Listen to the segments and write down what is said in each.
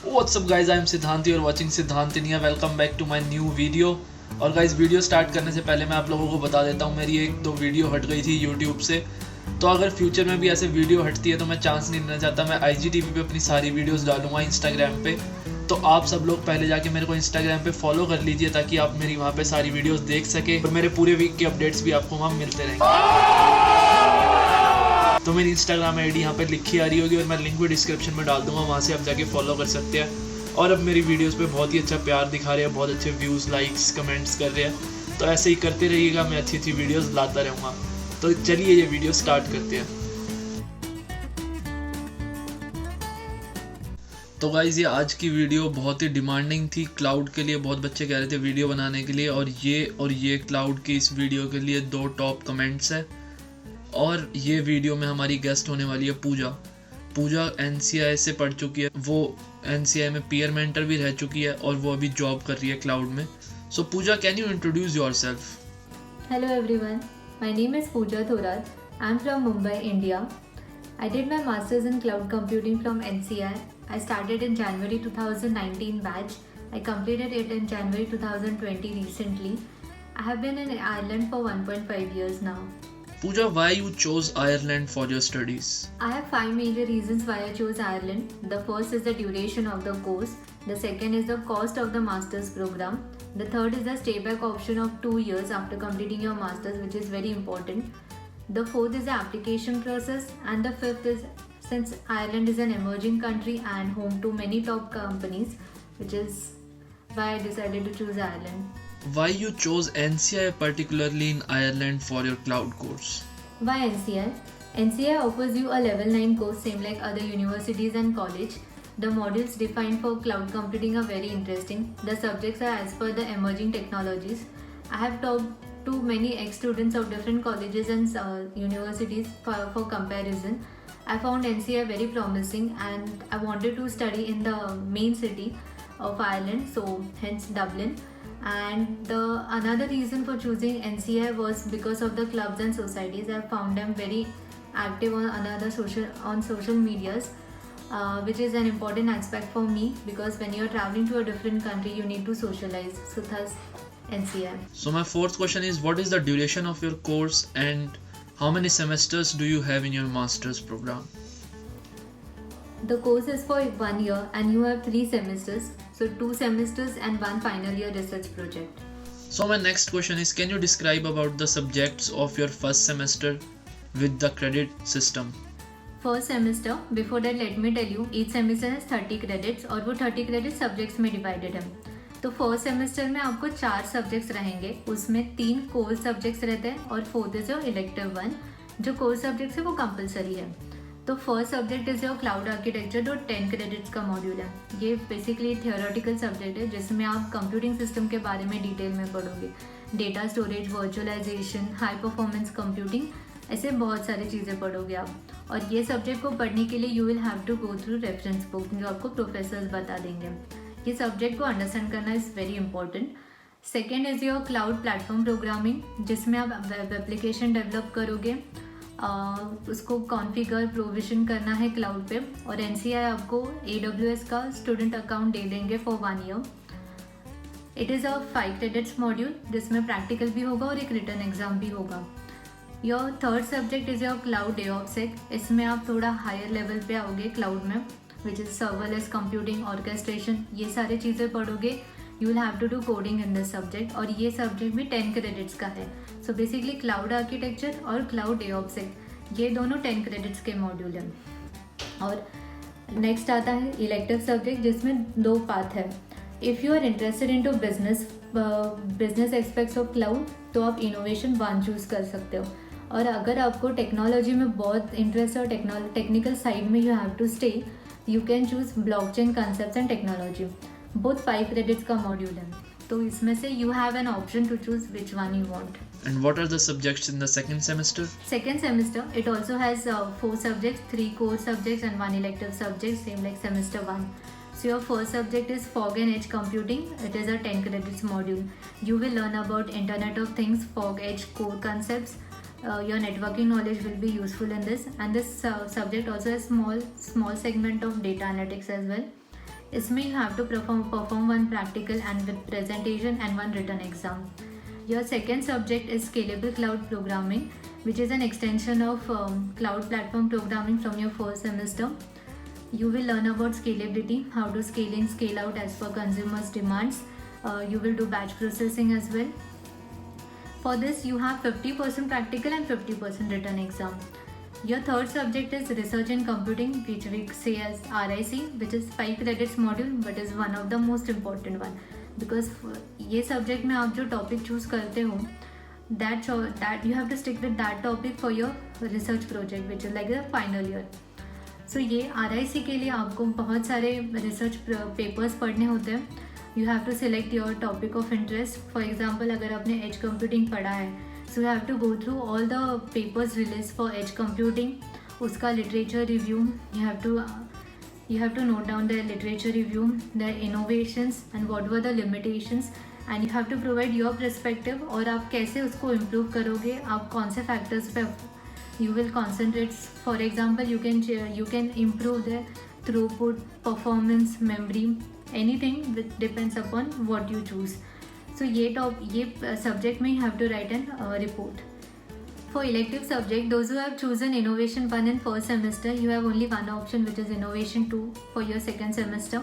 What's up guys, I am Siddhanti और watching Siddhant India. Welcome back to my new video. और guys video start करने से पहले मैं आप लोगों को बता देता हूँ, मेरी एक दो वीडियो हट गई थी यूट्यूब से। तो अगर फ्यूचर में भी ऐसे वीडियो हटती है तो मैं चांस नहीं लेना चाहता। मैं IGTV पे अपनी सारी वीडियोस डालूंगा इंस्टाग्राम पे। तो आप सब लोग पहले जाके मेरे को इंस्टाग्राम पे फॉलो कर लीजिए ताकि आप मेरी वहाँ पे सारी वीडियोस देख सके और मेरे पूरे वीक के अपडेट्स भी आपको वहाँ मिलते रहेंगे। तो मेरी इंस्टाग्राम आईडी यहाँ पे लिखी आ रही होगी और मैं लिंक भी डिस्क्रिप्शन में डाल दूंगा, वहाँ से आप जाके फॉलो कर सकते हैं। और अब मेरी वीडियोस पे बहुत ही अच्छा प्यार दिखा रहे हैं, बहुत अच्छे व्यूज़, लाइक्स, कमेंट्स कर रहे हैं। तो ऐसे ही करते रहिएगा, मैं अच्छी अच्छी वीडियोस लाता रहूँगा। तो चलिए ये वीडियो स्टार्ट करते हैं। तो गाइज़ ये आज की वीडियो बहुत ही डिमांडिंग थी क्लाउड के लिए। बहुत बच्चे कह रहे थे वीडियो बनाने के लिए, और ये क्लाउड की इस वीडियो के लिए 2 टॉप कमेंट्स हैं। और ये वीडियो में हमारी गेस्ट होने वाली है पूजा NCI से पढ़ चुकी है, वो NCI में पीयर मेंटर भी रह चुकी है और वो अभी जॉब कर रही है क्लाउड में। So Pooja, can you introduce yourself? Hello everyone, my name is Pooja Thorat. I'm from Mumbai, India. I did my masters in cloud computing from NCI. I started in January 2019 batch. I completed it in January 2020 recently. I have been in Ireland for 1.5 years now. Pooja, why you chose Ireland for your studies? I have 5 major reasons why I chose Ireland. The first is the duration of the course. The second is the cost of the master's program. The third is the stay-back option of 2 years after completing your master's, which is very important. The fourth is the application process. And the fifth is, since Ireland is an emerging country and home to many top companies, which is why I decided to choose Ireland. Why you chose NCI particularly in Ireland for your cloud course? Why NCI? NCI offers you a level 9 course same like other universities and college. The modules defined for cloud computing are very interesting. The subjects are as per the emerging technologies. I have talked to many ex-students of different colleges and universities for comparison. I found NCI very promising and I wanted to study in the main city of Ireland, so hence Dublin. And the another reason for choosing NCI was because of the clubs and societies. I found them very active on social medias, which is an important aspect for me because when you're traveling to a different country, you need to socialize. So thus, NCI. So my fourth question is, what is the duration of your course and how many semesters do you have in your master's program? The course is for 1 year and you have 3 semesters. So 2 semesters and 1 final year research project. So my next question is, can you describe about the subjects of your first semester with the credit system? First semester, before that let me tell you, each semester has 30 credits और वो 30 credits subjects में divided है। तो first semester में आपको 4 subjects रहेंगे, उसमें 3 core subjects रहते हैं और फोर्थ इज योर इलेक्टिव 1। जो कोर सब्जेक्ट्स है वो कंपलसरी है। तो first subject is your cloud architecture, जो 10 क्रेडिट्स का मॉड्यूल है। ये बेसिकली थियोरेटिकल सब्जेक्ट है जिसमें आप कंप्यूटिंग सिस्टम के बारे में डिटेल में पढ़ोगे। Data storage, virtualisation, high performance computing, ऐसे बहुत सारी चीज़ें पढ़ोगे आप। और ये सब्जेक्ट को पढ़ने के लिए you will have to go through reference book जो आपको प्रोफेसर्स बता देंगे। ये सब्जेक्ट को अंडरस्टैंड करना is very important. Second is your cloud platform programming, जिसमें आप वेब एप्लीकेशन डेवलप करोगे, उसको कॉन्फ़िगर प्रोविजन करना है क्लाउड पे। और NCI आपको AWS का स्टूडेंट अकाउंट दे देंगे for 1 year. It is a 5 credits module जिसमें प्रैक्टिकल भी होगा और एक रिटर्न एग्जाम भी होगा। Your third subject is your cloud DevOps। इसमें आप थोड़ा हायर लेवल पे आओगे क्लाउड में, which is serverless computing, orchestration, ये सारी चीज़ें पढ़ोगे। You will have to do coding in this subject और ये सब्जेक्ट भी 10 क्रेडिट्स का है। सो बेसिकली क्लाउड आर्किटेक्चर और क्लाउड DevOps ये दोनों 10 क्रेडिट्स के मॉड्यूल हैं। और नेक्स्ट आता है इलेक्टिव सब्जेक्ट, जिसमें 2 पाथ है। If you are interested in to business aspects of cloud तो आप इनोवेशन 1 चूज़ कर सकते हो। और अगर आपको टेक्नोलॉजी में बहुत इंटरेस्ट है और टेक्निकल साइड में you have to stay, you can choose blockchain concepts and technology. Both 5 credits का मॉड्यूल है, तो इसमें से you have an option to choose which one you want. And what are the subjects in the second semester? Second semester, it also has 4 subjects, 3 core subjects and 1 elective subject, same like semester 1. So your first subject is Fog and Edge Computing. It is a 10 credits module. You will learn about Internet of Things, Fog Edge core concepts. Your networking knowledge will be useful in this, and this subject also has small segment of data analytics as well. इसमें you have to perform one practical and with presentation and one written exam. Your second subject is Scalable Cloud Programming, which is an extension of cloud platform programming from your first semester. You will learn about scalability, how to scale in, scale out as per consumers' demands. You will do batch processing as well. For this, you have 50% practical and 50% written exam. Your third subject is Research in Computing, which we say as RIC, which is 5 credits module, but is one of the most important one. Because ये subject में आप जो topic choose करते हो, that you have to stick with that topic for your research project, which is like the final year. So ये RIC के लिए आपको बहुत सारे research papers पढ़ने होते हैं. You have to select your topic of interest. For example, अगर आपने edge computing पढ़ा है, so you have to go through all the papers released for edge computing. उसका literature review. You have to note down the literature review, the innovations and what were the limitations, and you have to provide your perspective और आप कैसे उसको improve करोगे, आप कौन से factors पे you will concentrate. For example, you can improve the throughput, performance, memory, anything which depends upon what you choose. So ये subject में you have to write a report. For elective subject, those who have chosen Innovation 1 in first semester, you have only one option, which is Innovation 2 for your second semester.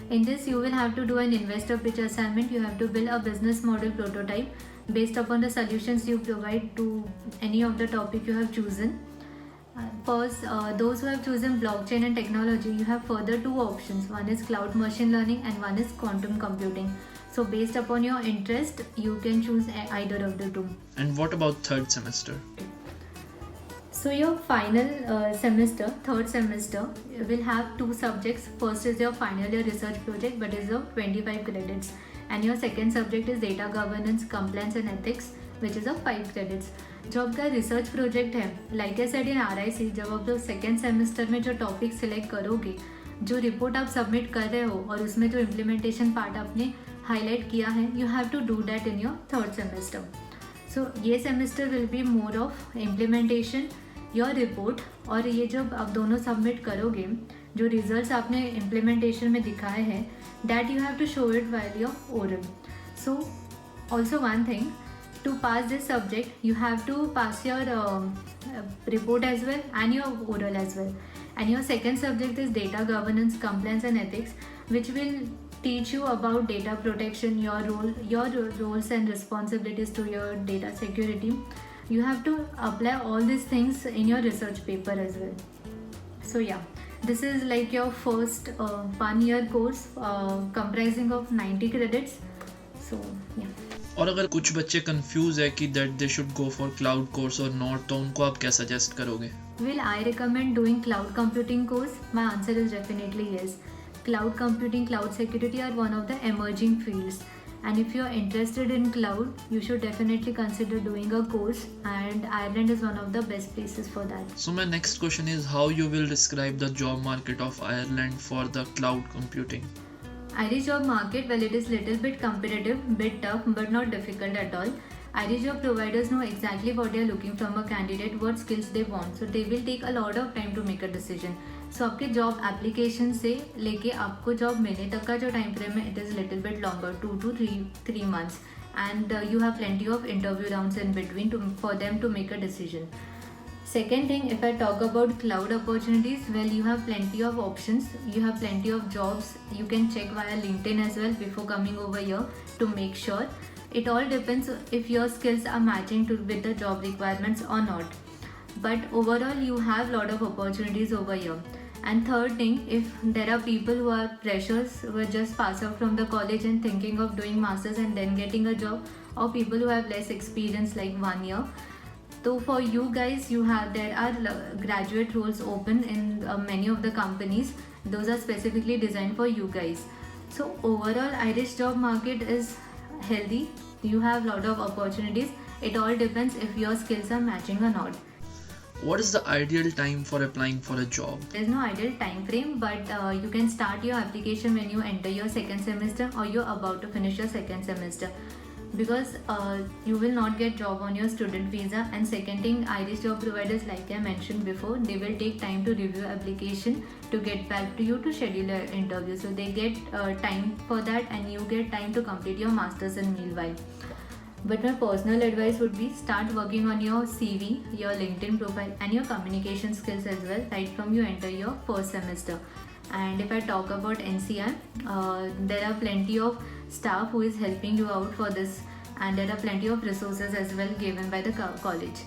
In this, you will have to do an investor pitch assignment. You have to build a business model prototype based upon the solutions you provide to any of the topic you have chosen. First, those who have chosen blockchain and technology, you have further two options. One is cloud machine learning and one is quantum computing. So based upon your interest, you can choose either of the two. And what about third semester? So your final semester, third semester, will have two subjects. First is your final year research project, but is of 25 credits. And your second subject is data governance, compliance and ethics, which is of 5 credits. जो आपका research project है, like I said in RIC, जब आप लोग second semester में जो topic select करोगे, जो रिपोर्ट आप सबमिट कर रहे हो और उसमें जो इम्प्लीमेंटेशन पार्ट आपने हाईलाइट किया है, you have to do that in your third semester. So ये semester will be more of implementation, your report, और ये जब आप दोनों सबमिट करोगे, जो रिजल्ट्स आपने इम्प्लीमेंटेशन में दिखाए हैं, that you have to show it while your oral. So also one thing, to pass this subject, you have to pass your report as well and your oral as well. And your second subject is data governance, compliance and ethics, which will teach you about data protection, your roles and responsibilities to your data security. You have to apply all these things in your research paper as well. So yeah, this is like your first 1 year course comprising of 90 credits. So yeah. और अगर कुछ बच्चे confuse है कि that they should go for cloud course और not, तो उनको आप क्या सजेस्ट करोगे? Will I recommend doing cloud computing course? My answer is definitely yes. Cloud computing, cloud security are one of the emerging fields, and if you are interested in cloud, you should definitely consider doing a course, and Ireland is one of the best places for that. So my next question is, how you will describe the job market of Ireland for the cloud computing? Irish job market, well, it is little bit competitive, bit tough, but not difficult at all. Irish job providers know exactly what they are looking from a candidate, what skills they want, so they will take a lot of time to make a decision. So आपके job application से लेके आपको job मिलने तक का जो time frame है, it is little bit longer, 2 to 3 months, and you have plenty of interview rounds in between for them to make a decision. Second thing, if I talk about cloud opportunities, well, you have plenty of options, you have plenty of jobs. You can check via LinkedIn as well before coming over here to make sure. It all depends if your skills are matching with the job requirements or not. But overall, you have lot of opportunities over here. And third thing, if there are people who are freshers who are just passed out from the college and thinking of doing masters and then getting a job, or people who have less experience like 1 year, so for you guys, there are graduate roles open in many of the companies. Those are specifically designed for you guys. So overall, Irish job market is healthy. You have lot of opportunities. It all depends if your skills are matching or not. What is the ideal time for applying for a job? There's no ideal time frame, but you can start your application when you enter your second semester or you're about to finish your second semester. because you will not get job on your student visa. And second thing, Irish job providers, like I mentioned before, they will take time to review application to get back to you to schedule your interview. So they get time for that, and you get time to complete your masters in meanwhile. But my personal advice would be start working on your CV, your LinkedIn profile, and your communication skills as well right from you enter your first semester. And if I talk about NCR, there are plenty of staff who is helping you out for this, and there are plenty of resources as well given by the college.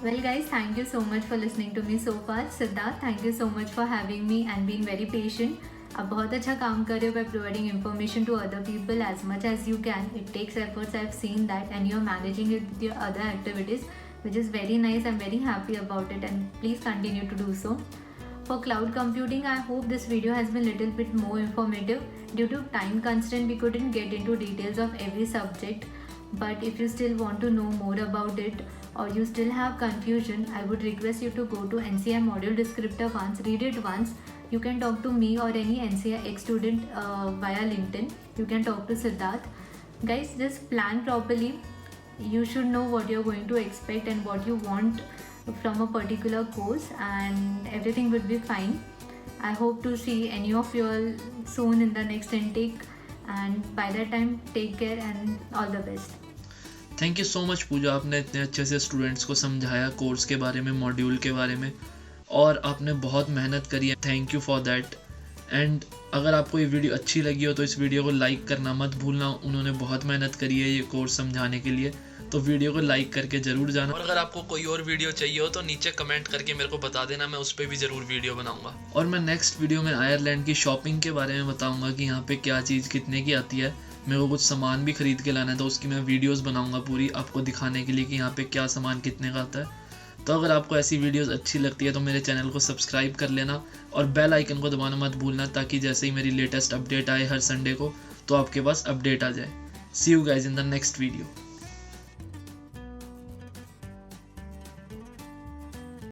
Well guys, thank you so much for listening to me so far. Siddharth, thank you so much for having me and being very patient. आप बहुत अच्छा काम कर रहे हो by providing information to other people as much as you can. It takes efforts, I've seen that, and you're managing it with your other activities, which is very nice. I'm very happy about it, and please continue to do so. For cloud computing, I hope this video has been little bit more informative. Due to time constraint, we couldn't get into details of every subject. But if you still want to know more about it, or you still have confusion, I would request you to go to NCR module descriptor once, read it once. You can talk to me or any NCR ex-student via LinkedIn. You can talk to Siddharth. Guys, just plan properly. You should know what you're going to expect and what you want from a particular course, and everything will be fine. I hope to see any of you all soon in the next intake, and by that time take care and all the best. Thank you so much Pooja, आपने इतने अच्छे से students को समझाया course के बारे में, module के बारे में, और आपने बहुत मेहनत करी है. Thank you for that. And अगर आपको ये वीडियो अच्छी लगी हो तो इस वीडियो को लाइक करना मत भूलना. उन्होंने बहुत मेहनत करी है ये कोर्स समझाने के लिए, तो वीडियो को लाइक करके ज़रूर जाना. और अगर आपको कोई और वीडियो चाहिए हो तो नीचे कमेंट करके मेरे को बता देना, मैं उस पर भी ज़रूर वीडियो बनाऊंगा. और मैं नेक्स्ट वीडियो में आयरलैंड की शॉपिंग के बारे में बताऊंगा कि यहाँ पे क्या चीज़ कितने की आती है. मेरे को कुछ सामान भी खरीद के लाना है, तो उसकी मैं वीडियोस बनाऊंगा पूरी आपको दिखाने के लिए कि यहाँ पे क्या सामान कितने का आता है. तो अगर आपको ऐसी वीडियोस अच्छी लगती है तो मेरे चैनल को सब्सक्राइब कर लेना और बेल आइकन को दबाना मत भूलना, ताकि जैसे ही मेरी लेटेस्ट अपडेट आए हर संडे को तो आपके पास अपडेट आ जाए. See you guys in the next video.